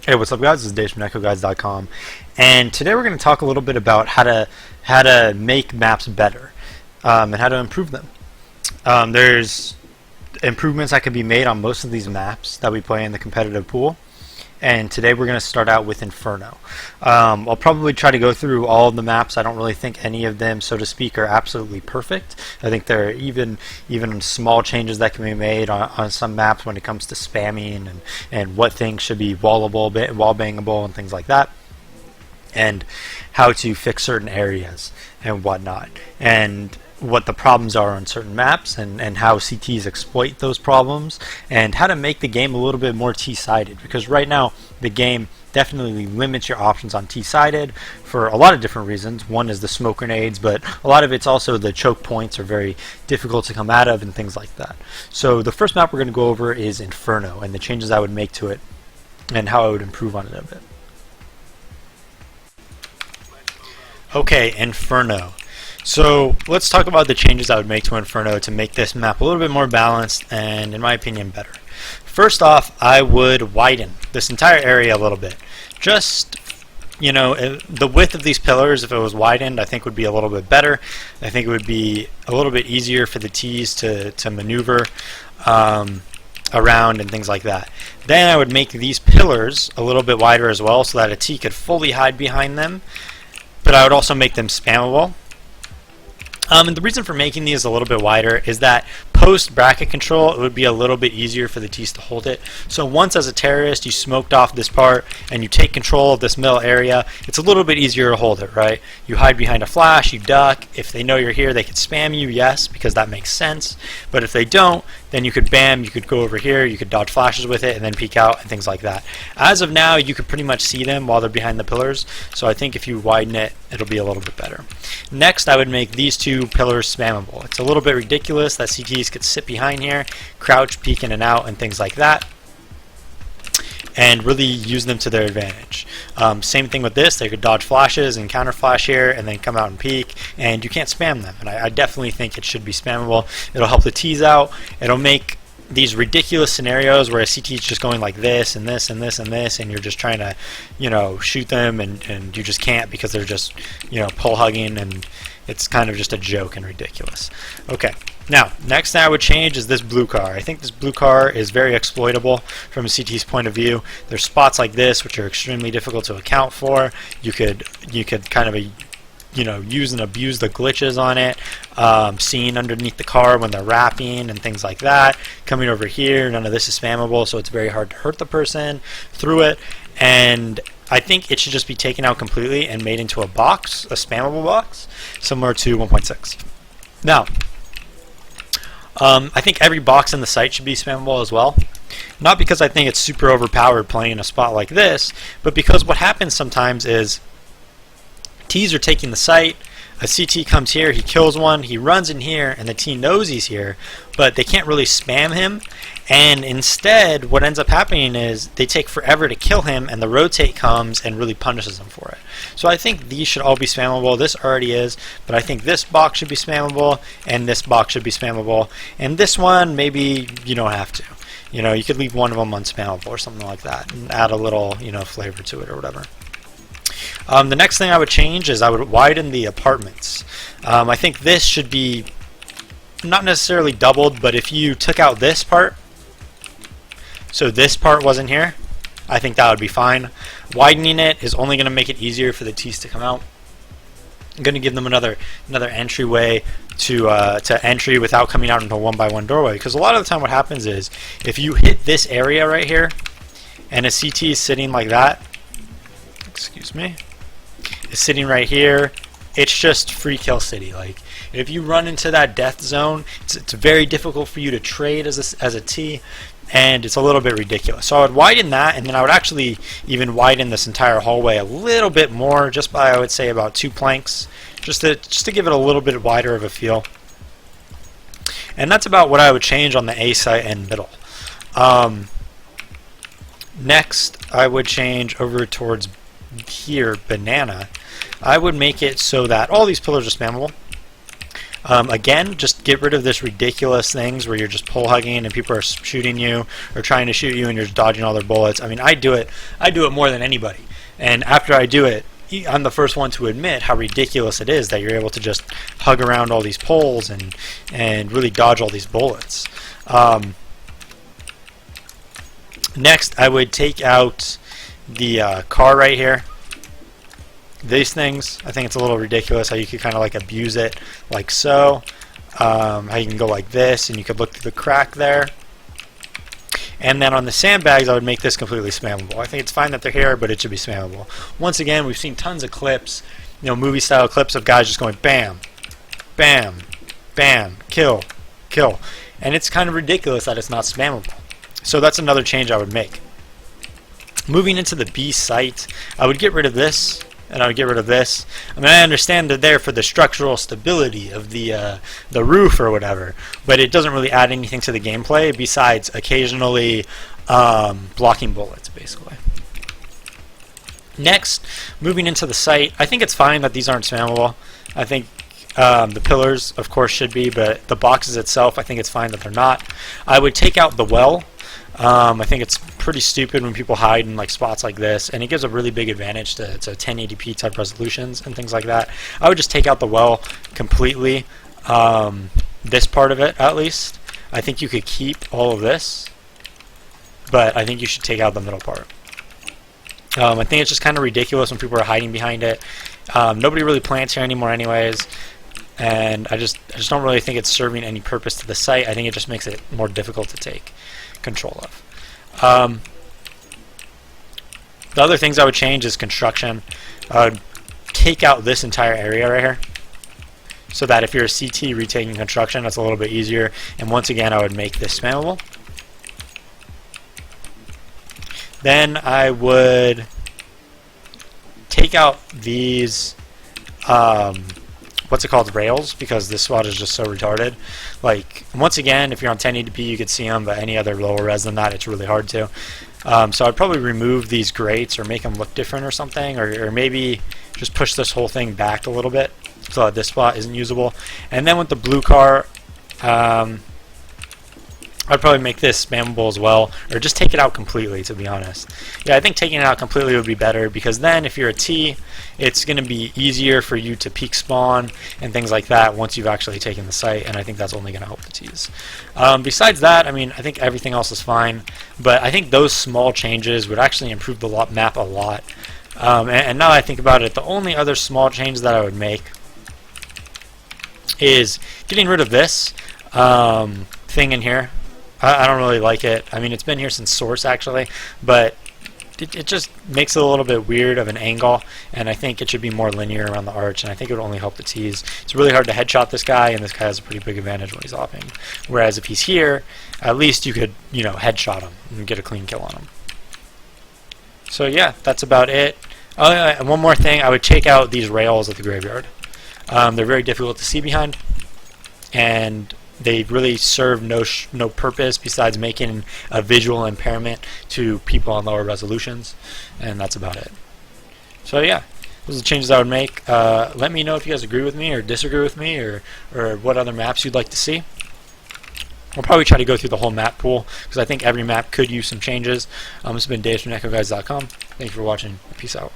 Hey, what's up, guys? This is Dave from NetcodeGuides.com, and today we're going to talk a little bit about how to make maps better and how to improve them. There's improvements that can be made on most of these maps that we play in the competitive pool, and today we're going to start out with Inferno. I'll probably try to go through all of the maps. I don't really think any of them, so to speak, are absolutely perfect. I think there are even small changes that can be made on some maps when it comes to spamming and what things should be wallable, wall bangable, and things like that, and how to fix certain areas and whatnot, and what the problems are on certain maps, and how CTs exploit those problems, and how to make the game a little bit more T-sided, because right now the game definitely limits your options on T-sided for a lot of different reasons. One is the smoke grenades, but a lot of it's also the choke points are very difficult to come out of and things like that. So the first map we're going to go over is Inferno, and the changes I would make to it and how I would improve on it a bit. Okay, Inferno. So let's talk about the changes I would make to Inferno to make this map a little bit more balanced and, in my opinion, better. First off, I would widen this entire area a little bit. Just, you know, the width of these pillars, if it was widened, I think would be a little bit better. I think it would be a little bit easier for the Ts to maneuver around and things like that. Then I would make these pillars a little bit wider as well so that a T could fully hide behind them, but I would also make them spammable. And the reason for making these a little bit wider is that post bracket control, it would be a little bit easier for the Ts to hold it. So once as a terrorist you smoked off this part and you take control of this middle area, it's a little bit easier to hold it, right? You hide behind a flash, you duck. If they know you're here, they could spam you, yes, because that makes sense. But if they don't, then you could bam, you could go over here, you could dodge flashes with it and then peek out and things like that. As of now, you could pretty much see them while they're behind the pillars, so I think if you widen it, it'll be a little bit better. Next, I would make these two pillars spammable. It's a little bit ridiculous that CTs could sit behind here, crouch, peek in and out, and things like that, and really use them to their advantage. Same thing with this. They could dodge flashes and counter flash here and then come out and peek, and you can't spam them, and I definitely think it should be spammable. It'll help the Ts out. It'll make these ridiculous scenarios where a CT is just going like this and this and this and this, and you're just trying to, you know, shoot them and you just can't because they're just, you know, pull hugging, and it's kind of just a joke and ridiculous. Okay, now next thing I would change is this blue car. I think this blue car is very exploitable from a CT's point of view. There's spots like this which are extremely difficult to account for. You could kind of you know, use and abuse the glitches on it, seeing underneath the car when they're wrapping and things like that. Coming over here, none of this is spammable, so it's very hard to hurt the person through it, and I think it should just be taken out completely and made into a box, a spammable box, similar to 1.6. Now, I think every box in the site should be spammable as well. Not because I think it's super overpowered playing a spot like this, but because what happens sometimes is Ts are taking the site, a CT comes here, he kills one, he runs in here, and the T knows he's here, but they can't really spam him, and instead what ends up happening is they take forever to kill him, and the rotate comes and really punishes them for it. So I think these should all be spammable. This already is, but I think this box should be spammable, and this box should be spammable, and this one maybe you don't have to. You know, you could leave one of them unspammable or something like that and add a little, you know, flavor to it or whatever. The next thing I would change is I would widen the apartments. I think this should be not necessarily doubled, but if you took out this part, so this part wasn't here, I think that would be fine. Widening it is only going to make it easier for the Ts to come out. I'm going to give them another entryway to entry without coming out into a 1x1 doorway, because a lot of the time what happens is if you hit this area right here and a CT is sitting like that, excuse me, is sitting right here, it's just free kill city. Like, if you run into that death zone, it's very difficult for you to trade as a T, and it's a little bit ridiculous. So I would widen that, and then I would actually even widen this entire hallway a little bit more, just by, I would say, about 2 planks, just to give it a little bit wider of a feel. And that's about what I would change on the A site and middle. Next, I would change over towards here, banana. I would make it so that all these pillars are spammable. Again, just get rid of this ridiculous things where you're just pole hugging and people are shooting you or trying to shoot you and you're just dodging all their bullets. I mean, I do it more than anybody. And after I do it, I'm the first one to admit how ridiculous it is that you're able to just hug around all these poles and really dodge all these bullets. Next, I would take out the car right here. These things, I think it's a little ridiculous how you could kind of like abuse it like so. How you can go like this and you could look through the crack there. And then on the sandbags, I would make this completely spammable. I think it's fine that they're here, but it should be spammable. Once again, we've seen tons of clips, movie-style clips of guys just going bam, bam, bam, kill, kill. And it's kind of ridiculous that it's not spammable. So that's another change I would make. Moving into the B site, I would get rid of this, and I would get rid of this. I mean, I understand they're there for the structural stability of the roof or whatever, but it doesn't really add anything to the gameplay besides occasionally blocking bullets, basically. Next, moving into the site, I think it's fine that these aren't spammable. I think the pillars, of course, should be, but the boxes itself, I think it's fine that they're not. I would take out the well. I think it's pretty stupid when people hide in like spots like this, and it gives a really big advantage to 1080p type resolutions and things like that. I would just take out the well completely, this part of it at least. I think you could keep all of this, but I think you should take out the middle part. I think it's just kind of ridiculous when people are hiding behind it. Nobody really plants here anymore anyways, and I just don't really think it's serving any purpose to the site. I think it just makes it more difficult to take control of. The other things I would change is construction. I would take out this entire area right here, so that if you're a CT retaking construction, that's a little bit easier. And once again, I would make this spammable. Then I would take out these what's it called, rails, because this spot is just so retarded. Like, once again, if you're on 1080p you could see them, but any other lower res than that it's really hard to. So I'd probably remove these grates or make them look different or something, or maybe just push this whole thing back a little bit so that this spot isn't usable. And then with the blue car, I'd probably make this spammable as well, or just take it out completely, to be honest. Yeah, I think taking it out completely would be better, because then if you're a T, it's going to be easier for you to peek spawn and things like that once you've actually taken the site, and I think that's only going to help the Ts. Besides that, I mean, I think everything else is fine, but I think those small changes would actually improve the map a lot. And now that I think about it, the only other small change that I would make is getting rid of this thing in here. I don't really like it. I mean, it's been here since Source, actually, but it just makes it a little bit weird of an angle, and I think it should be more linear around the arch, and I think it would only help the Ts. It's really hard to headshot this guy, and this guy has a pretty big advantage when he's offing. Whereas if he's here, at least you could, headshot him and get a clean kill on him. So yeah, that's about it. Oh, and one more thing, I would take out these rails at the graveyard. They're very difficult to see behind, and they really serve no purpose besides making a visual impairment to people on lower resolutions, and that's about it. So yeah, those are the changes I would make. Let me know if you guys agree with me or disagree with me, or what other maps you'd like to see. We'll probably try to go through the whole map pool, because I think every map could use some changes. This has been Dave from NetcodeGuides.com. Thank you for watching. Peace out.